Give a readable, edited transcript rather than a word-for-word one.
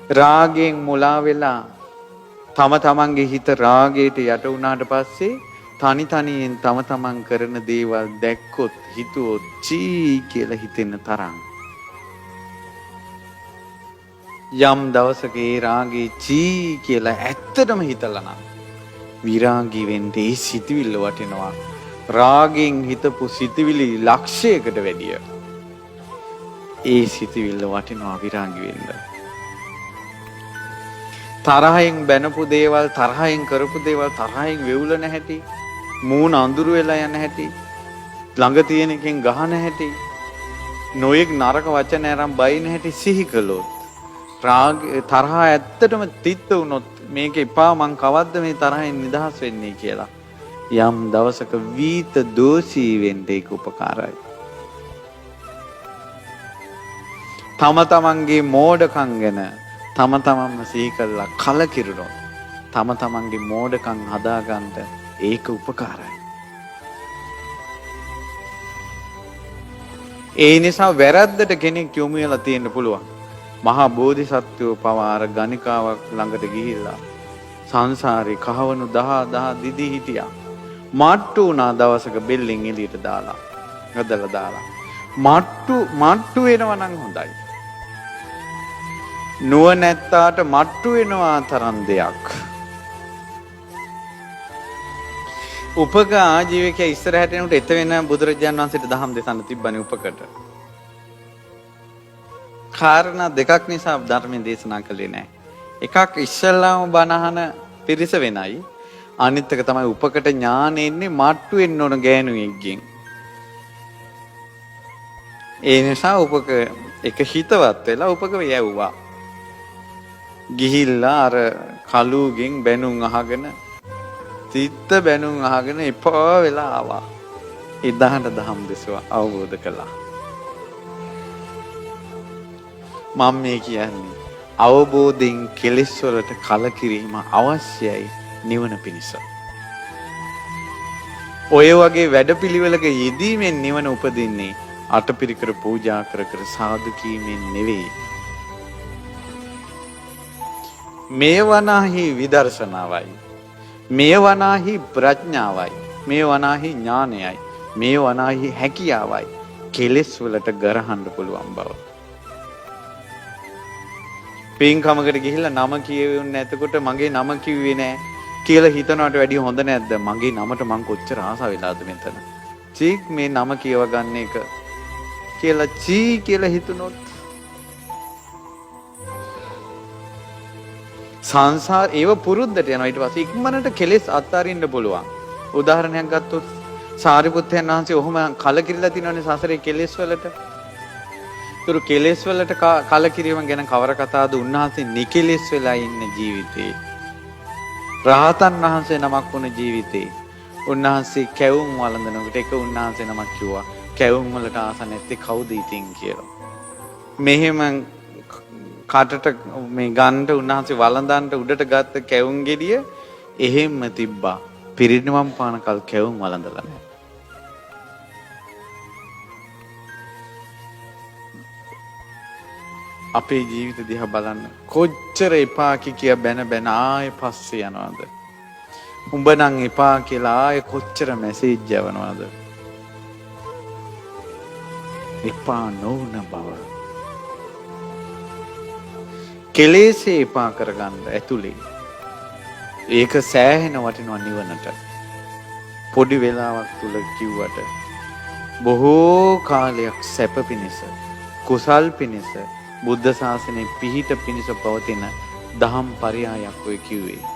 රාගයෙන් මුලා වෙලා තම තමන්ගේ හිත රාගයට යට වුණාට පස්සේ තනි තනියෙන් තම තමන් කරන දේවල් දැක්කොත් හිතුවොත් චී කියලා හිතෙන තරම් යම් දවසක ඒ රාගේ චී කියලා ඇත්තටම හිතලා නම් විරාගී වෙන්න ඒ සිතවිල්ල වටිනවා. රාගෙන් හිතපු සිතවිලි ලක්ෂයකට වැඩිය ඒ සිතවිල්ල වටිනවා විරාගී වෙන්න. තරහෙන් බැනපු දේවල් තරහෙන් කරපු දේවල් තරහෙන් වෙවුලන හැටි මූණ අඳුරු වෙලා යන හැටි ළඟ තියෙන එකෙන් ගහන හැටි නොයෙක් නරක වචන අරන් බයින හැටි සිහි කළොත් රාග තරහ ඇත්තටම තිත්ත වුණොත් මේක එපා මං කවද්ද මේ තරහෙන් නිදහස් වෙන්නේ කියලා යම් දවසක වීත දෝෂී වෙන්න ඒක උපකාරයි. තම තමන්ගේ මෝඩකම් ගැන තම තමන්ම සිහි කළා කලකිරුණොත් තම තමන්ගේ මෝඩකම් හදාගන්න ඒක උපකාරයි. ඒ නිසා වැරද්දට කෙනෙක් යොමු වෙලා තියෙන්න පුළුවන්. මහා බෝධිසත්වෝ පවාර ගණිකාවක් ළඟට ගිහිල්ලා සංසාරේ කහවණු 10 දිදී හිටියා. මට්ටු වුණා දවසක බෙල්ලෙන් එළියට දාලා ගදලා දාලා මට්ටු වෙනවා නම් හොඳයි. නුවණැත්තාට මට්ටු වෙනවා තරම් දෙයක්. උපක ආජීවකයා ඉස්සරහට එනකොට එත වෙන බුදුරජාණන් වහන්සේට දහම් දෙසන්න තිබ්බනේ උපකට. කාරණා දෙකක් නිසා ධර්මයේ දේශනා කළේ නැහැ. එකක් ඉස්සල්ලාම බණහන පිරිස වෙනයි. අනිත් එක තමයි උපකට ඥානෙ එන්නේ මට්ටු වෙන්න ඕන ගෑනුවෙක්ගෙන්. ඒ නිසා උපක එක හිතවත් වෙලා උපක යැව්වා. ගිහිල්ලා අර කලුගෙන් බැනුම් අහගෙන තිත්ත බැනුම් අහගෙන එපා වෙලා ආවා. එදාට දහම් දෙසුව අවබෝධ කළා. මම මේ කියන්නේ අවබෝධයෙන් කෙලෙස් වලට කලකිරීම අවශ්‍යයි නිවන පිණිස. ඔය වගේ වැඩපිළිවෙලක යෙදීමෙන් නිවන උපදින්නේ අටපිරිකර පූජා කර කර සාදු කීමෙන් නෙවෙයි. මේ වනාහි විදර්ශනාවයි. මේ වනාහි ප්‍රඥාවයි. මේ වනාහි ඥානයයි. මේ වනාහි හැකියාවයි. කෙලෙස් වලට ගරහන්න පුළුවන් බව. පින්කමකට ගිහිල්ලා නම කියවෙන්නේ නැතකොට මගේ නම කිව්වේ නෑ කියලා හිතනවට වැඩිය හොඳ නැද්ද? මගේ නමට මං කොච්චර ආසාව වෙලාද මෙතන. චීක් මේ නම කියව ගන්න එක කියලා චී කියලා හිතුනොත් සංසාර ඒව පුරුද්දට යනවා. ඊට පස්සේ ඉක්මනට කෙලෙස් අත්හරින්න පුළුවන්. උදාහරණයක් ගත්තොත් සාරිපුත්තයන් වහන්සේ ඔහොම කලකිරිලා තිනවනේ සසරේ කෙලෙස් වලට. ඒතර කෙලෙස් වලට කලකිරීම ගැන කවර කතාවද? උන්වහන්සේ නිකෙලෙස් වෙලා ඉන්න ජීවිතේ. රහතන් වහන්සේ නමක් වුණ ජීවිතේ. උන්වහන්සේ කැවුම් වළඳනකොට එක උන්වහන්සේ නමක් කිව්වා කැවුම් වලට ආස නැත්තේ කවුද ඉතින් කියලා. මෙහෙම කටට මේ ගන්න උන්වහන්සේ වළඳන්ට උඩට ගත්ත කැවුම් ගෙඩිය එහෙම්ම තිබ්බා. පිරිනිවන් පානකල් කැවුම් වළඳලා නැහැ. අපේ ජීවිත දිහා බලන්න කොච්චර එපා කිය බැන ආයෙ පස්සේ යනවාද? උඹ නම් එපා කියලා ආයෙ කොච්චර මැසේජ් යවනවාද? එපා නොවන බව. කෙලෙසේ එපා කරගන්න ඇතුලේ. ඒක සෑහෙන වටිනවා නිවනට. පොඩි වෙලාවක් තුල කිව්වට බොහෝ කාලයක් සැප පිණිස කුසල් පිණිස බුද්ධ ශාසනයේ පිහිට පිණිස පවතින දහම් පරයයක් ඔය කිව්වේ.